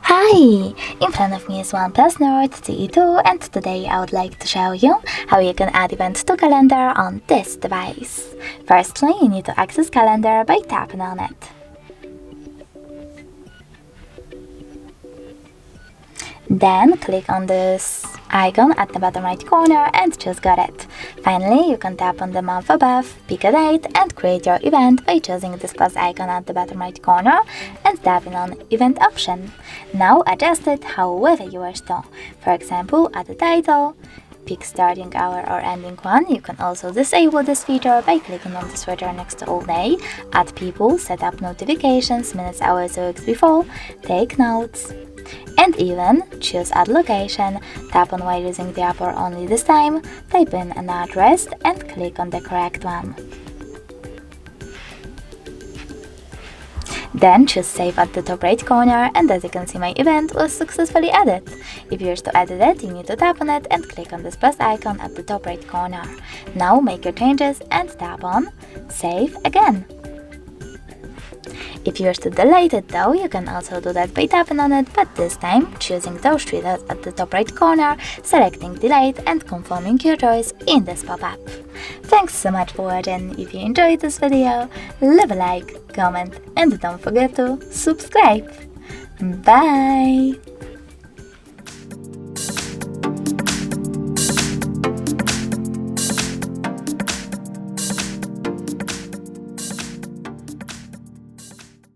Hi! In front of me is OnePlus Nord CE2, and today I would like to show you how you can add events to calendar on this device. Firstly, you need to access calendar by tapping on it. Then click on this icon at the bottom right corner and choose Got It. Finally, you can tap on the month above, pick a date and create your event by choosing this plus icon at the bottom right corner and tapping on Event option. Now adjust it however you wish to. For example, add a title, pick starting hour or ending one. You can also disable this feature by clicking on the switcher next to all day, add people, set up notifications minutes, hours or weeks before, take notes. And even choose add location, tap on while using the app or only this time, type in an address and click on the correct one. Then choose save at the top right corner, and as you can see, my event was successfully added. If you wish to edit it, you need to tap on it and click on this plus icon at the top right corner. Now make your changes and tap on save again. If you wish to delete it though, you can also do that by tapping on it, but this time choosing those three dots at the top right corner, selecting delete and confirming your choice in this pop-up. Thanks so much for watching. If you enjoyed this video, leave a like, comment and don't forget to subscribe. Bye!